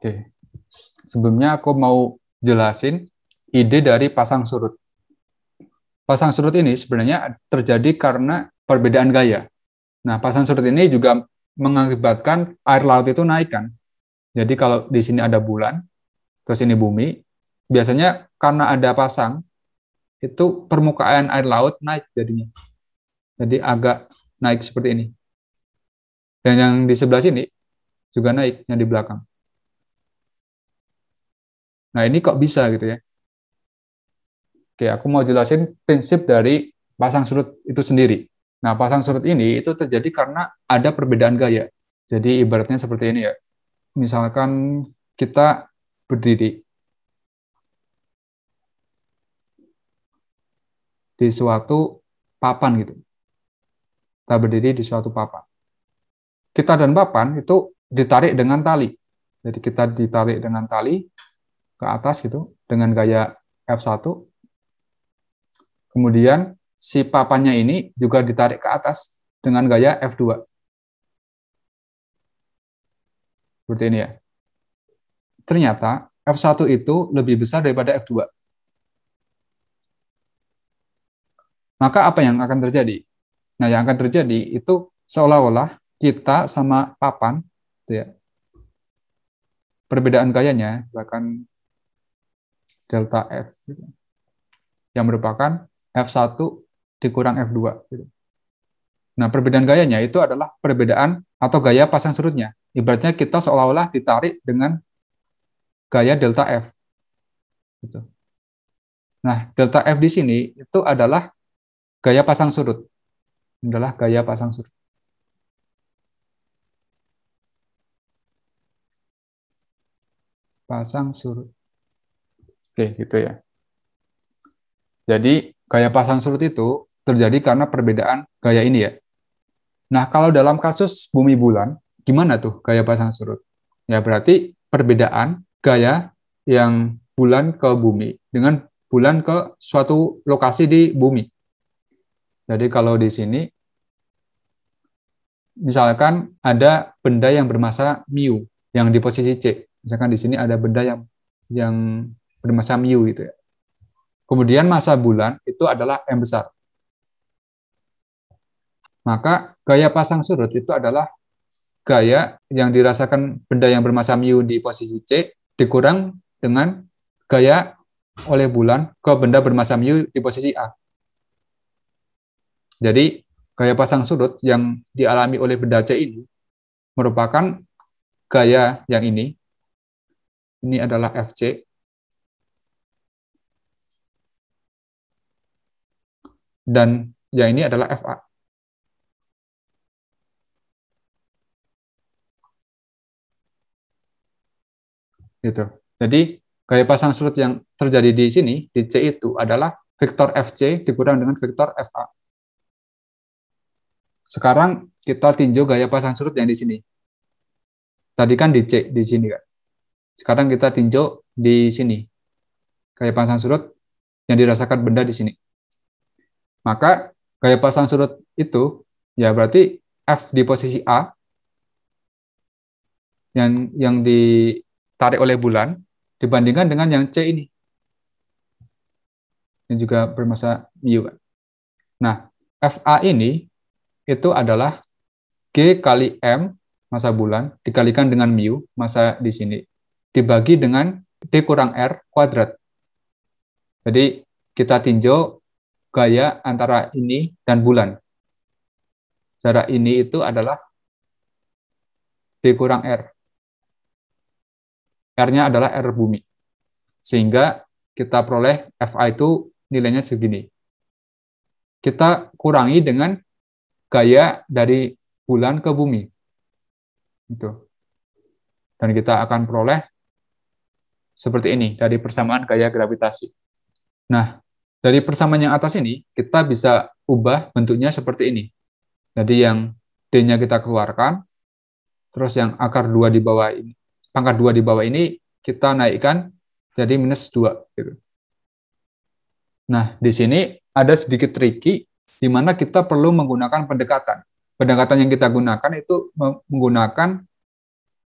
Oke. Sebelumnya aku mau jelasin ide dari pasang surut. Pasang surut ini sebenarnya terjadi karena perbedaan gaya. Nah, pasang surut ini juga mengakibatkan air laut itu naik kan. Jadi kalau di sini ada bulan, terus ini bumi, biasanya karena ada pasang, itu permukaan air laut naik jadinya. Jadi agak naik seperti ini. Dan yang di sebelah sini juga naik, yang di belakang. Nah, ini kok bisa gitu ya. Oke, aku mau jelasin prinsip dari pasang surut itu sendiri. Nah, pasang surut ini itu terjadi karena ada perbedaan gaya. Jadi ibaratnya seperti ini ya. Misalkan kita berdiri di suatu papan gitu. Kita berdiri di suatu papan. Kita dan papan itu ditarik dengan tali. Jadi kita ditarik dengan tali ke atas gitu dengan gaya F1. Kemudian si papannya ini juga ditarik ke atas dengan gaya F2. Seperti ini ya. Ternyata F1 itu lebih besar daripada F2. Maka apa yang akan terjadi? Nah, yang akan terjadi itu seolah-olah kita sama papan, gitu ya, perbedaan gayanya, misalkan delta F, gitu, yang merupakan F1 dikurang F2. Gitu. Nah, perbedaan gayanya itu adalah perbedaan atau gaya pasang surutnya. Ibaratnya kita seolah-olah ditarik dengan gaya delta F. Gitu. Nah, delta F di sini itu adalah gaya pasang surut. Adalah gaya pasang surut. Pasang surut. Oke, gitu ya. Jadi, gaya pasang surut itu terjadi karena perbedaan gaya ini ya. Nah, kalau dalam kasus bumi bulan, gimana tuh gaya pasang surut? Ya, berarti perbedaan gaya yang bulan ke bumi dengan bulan ke suatu lokasi di bumi. Jadi, kalau di sini, misalkan ada benda yang bermassa mu yang di posisi C. Misalkan di sini ada benda yang bermassa mu gitu ya. Kemudian massa bulan itu adalah M besar. Maka gaya pasang surut itu adalah gaya yang dirasakan benda yang bermassa mu di posisi C dikurang dengan gaya oleh bulan ke benda bermassa mu di posisi A. Jadi gaya pasang surut yang dialami oleh benda C ini merupakan gaya yang ini adalah FC, dan yang ini adalah FA. Gitu. Jadi gaya pasang surut yang terjadi di sini, di C itu adalah vektor FC dikurang dengan vektor FA. Sekarang kita tinjau gaya pasang surut yang di sini. Tadi kan di C, di sini kan. Sekarang kita tinjau di sini. Gaya pasang surut yang dirasakan benda di sini. Maka gaya pasang surut itu, ya berarti F di posisi A, yang ditarik oleh bulan, dibandingkan dengan yang C ini. Ini juga bermassa mu kan. Nah, FA ini itu adalah G kali M massa bulan dikalikan dengan mu massa di sini dibagi dengan D kurang R kuadrat. Jadi kita tinjau gaya antara ini dan bulan. Jarak ini itu adalah D kurang R. R-nya adalah R bumi. Sehingga kita peroleh FA itu nilainya segini. Kita kurangi dengan gaya dari bulan ke bumi. Itu. Dan kita akan peroleh seperti ini dari persamaan gaya gravitasi. Nah, dari persamaan yang atas ini, kita bisa ubah bentuknya seperti ini. Jadi yang D-nya kita keluarkan, terus yang akar 2 di bawah ini, pangkat 2 di bawah ini kita naikkan jadi minus 2. Gitu. Nah, di sini ada sedikit tricky, di mana kita perlu menggunakan pendekatan. Pendekatan yang kita gunakan itu menggunakan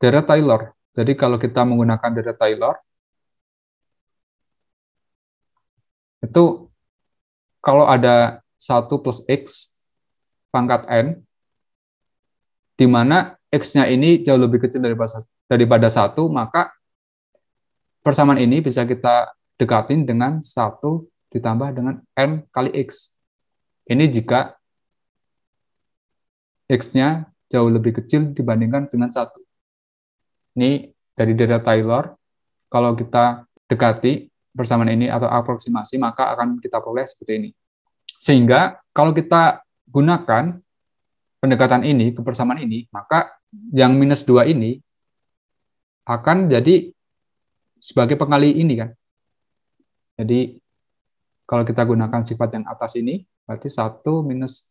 Dirac-Taylor. Jadi kalau kita menggunakan data Taylor, itu kalau ada 1 plus X pangkat N, di mana X-nya ini jauh lebih kecil daripada 1, maka persamaan ini bisa kita dekatin dengan 1 ditambah dengan N kali X. Ini jika X-nya jauh lebih kecil dibandingkan dengan 1. Ini dari data Taylor, kalau kita dekati persamaan ini atau aproksimasi, maka akan kita peroleh seperti ini. Sehingga kalau kita gunakan pendekatan ini ke persamaan ini, maka yang minus 2 ini akan jadi sebagai pengali ini kan. Jadi kalau kita gunakan sifat yang atas ini, berarti 1 minus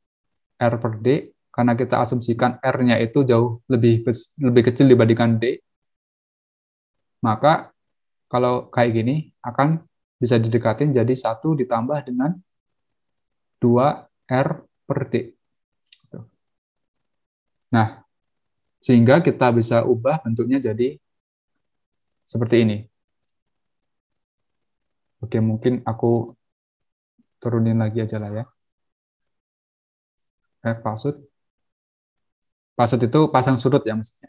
R per D, karena kita asumsikan R-nya itu jauh lebih kecil dibandingkan D, maka kalau kayak gini akan bisa didekatin jadi 1 ditambah dengan 2R per D. Nah, sehingga kita bisa ubah bentuknya jadi seperti ini. Oke, mungkin aku turunin lagi aja lah ya. Pasut. Pasut itu pasang surut ya maksudnya.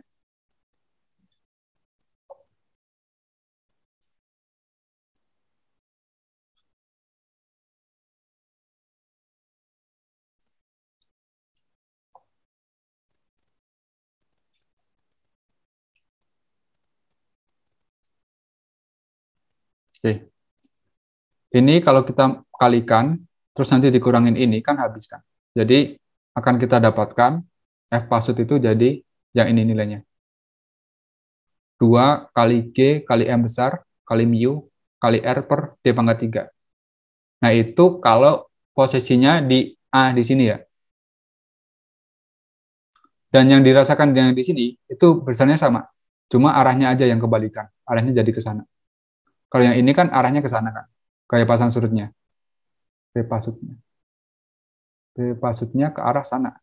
Oke. Ini kalau kita kalikan, terus nanti dikurangin ini, kan habis kan. Jadi akan kita dapatkan F pasut itu jadi yang ini nilainya. 2 kali G kali M besar kali mu kali R per D pangkat 3. Nah itu kalau posisinya di A di sini ya. Dan yang dirasakan yang di sini itu besarnya sama. Cuma arahnya aja yang kebalikan. Arahnya jadi ke sana. Kalau yang ini kan arahnya ke sana kan. Kayak pasang surutnya. B pasutnya. B pasutnya ke arah sana.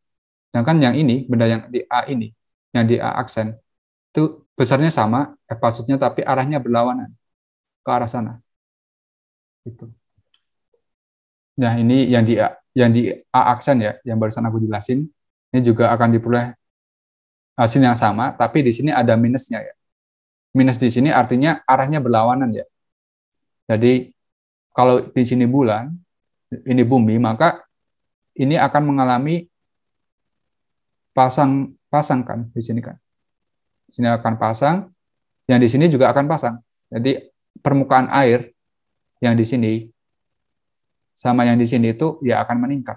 Sedangkan yang ini, benda yang di A ini, yang di A aksen, itu besarnya sama, F pasutnya, tapi arahnya berlawanan ke arah sana. Gitu. Nah, ini yang di A aksen ya, yang barusan aku jelasin, ini juga akan diperoleh hasil yang sama, tapi di sini ada minusnya ya. Minus di sini artinya arahnya berlawanan ya. Jadi kalau di sini bulan, ini bumi, maka ini akan mengalami pasang kan di sini kan. Di sini akan pasang, yang di sini juga akan pasang. Jadi permukaan air yang di sini sama yang di sini itu ya akan meningkat.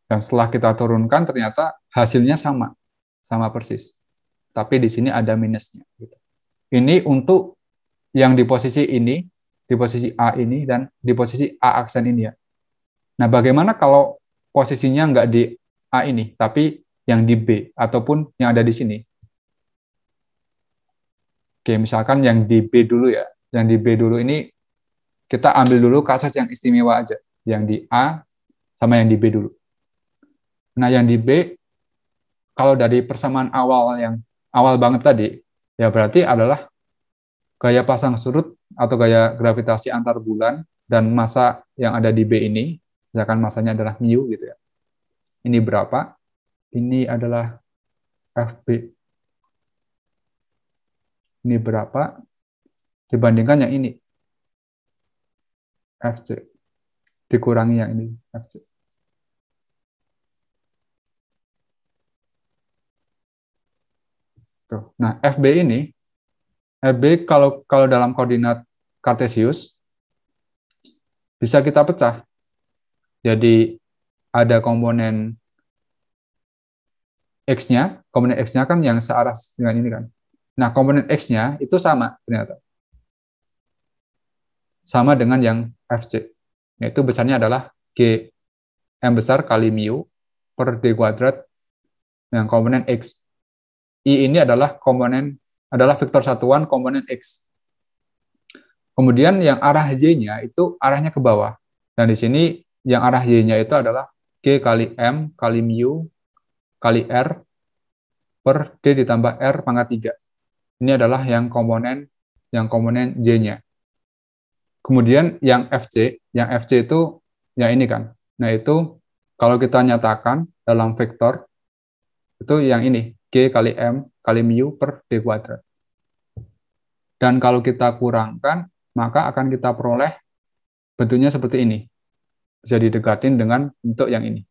Dan setelah kita turunkan ternyata hasilnya sama, sama persis. Tapi di sini ada minusnya. Ini untuk yang di posisi ini, di posisi A ini, dan di posisi A aksen ini ya. Nah, bagaimana kalau posisinya nggak di A ini, tapi yang di B, ataupun yang ada di sini? Oke, misalkan yang di B dulu ya. Yang di B dulu ini, kita ambil dulu kasus yang istimewa aja. Yang di A sama yang di B dulu. Nah, yang di B, kalau dari persamaan awal yang awal banget tadi, ya berarti adalah gaya pasang surut atau gaya gravitasi antar bulan dan massa yang ada di B ini, misalkan massanya adalah mu gitu ya. Ini berapa? Ini adalah FB. Ini berapa dibandingkan yang ini, FC. Dikurangi yang ini, FC. Tuh. Nah, FB kalau dalam koordinat Kartesius bisa kita pecah. Jadi ada komponen komponen X-nya kan yang searah dengan ini kan. Nah, komponen X-nya itu sama ternyata. Sama dengan yang FC. Yaitu besarnya adalah G M besar kali mu per D kuadrat dengan komponen X. I ini adalah vektor satuan komponen X. Kemudian yang arah Y-nya itu arahnya ke bawah. Dan di sini yang arah Y-nya itu adalah G kali M kali mu kali R per D ditambah R pangkat 3. Ini adalah yang komponen J-nya. Kemudian yang FC itu yang ini kan. Nah, itu kalau kita nyatakan dalam vektor, itu yang ini, G kali M kali mu per D kuadrat. Dan kalau kita kurangkan, maka akan kita peroleh bentuknya seperti ini. Bisa didekatin dengan bentuk yang ini.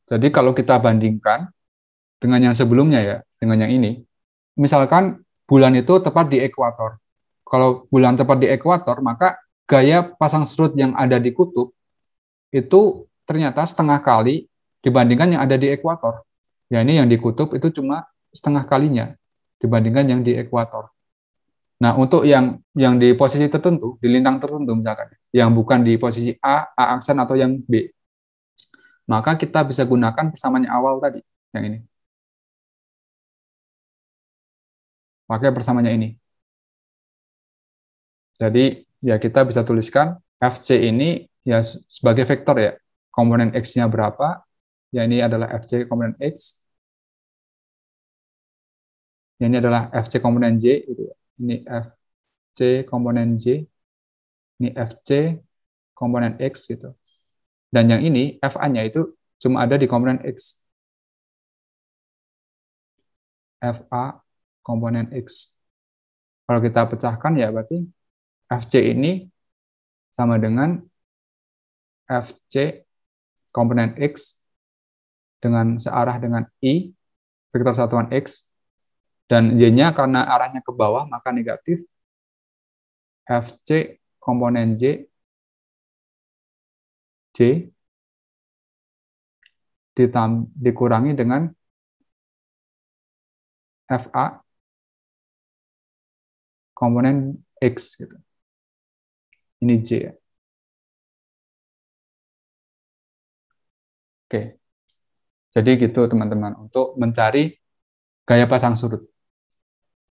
Jadi kalau kita bandingkan dengan yang sebelumnya ya, dengan yang ini, misalkan bulan itu tepat di ekuator. Kalau bulan tepat di ekuator, maka gaya pasang surut yang ada di kutub itu ternyata setengah kali dibandingkan yang ada di ekuator. Ya ini yang di kutub itu cuma setengah kalinya dibandingkan yang di ekuator. Nah, untuk yang di posisi tertentu, di lintang tertentu misalkan, yang bukan di posisi A aksen atau yang B, maka kita bisa gunakan persamaan awal tadi, yang ini. Pakai persamaannya ini. Jadi, ya kita bisa tuliskan FC ini ya sebagai vektor ya. Komponen X-nya berapa? Ya ini adalah FC komponen X. Ya, ini adalah FC komponen J gitu ya. Ini FC komponen J. Ini FC komponen X gitu. Dan yang ini FA-nya itu cuma ada di komponen X. FA komponen X. Kalau kita pecahkan ya berarti FC ini sama dengan FC komponen X dengan searah dengan I, vektor satuan X, dan Y-nya karena arahnya ke bawah maka negatif, FC komponen J dikurangi dengan FA komponen X gitu. Ini J ya. Oke. Jadi gitu teman-teman untuk mencari gaya pasang surut.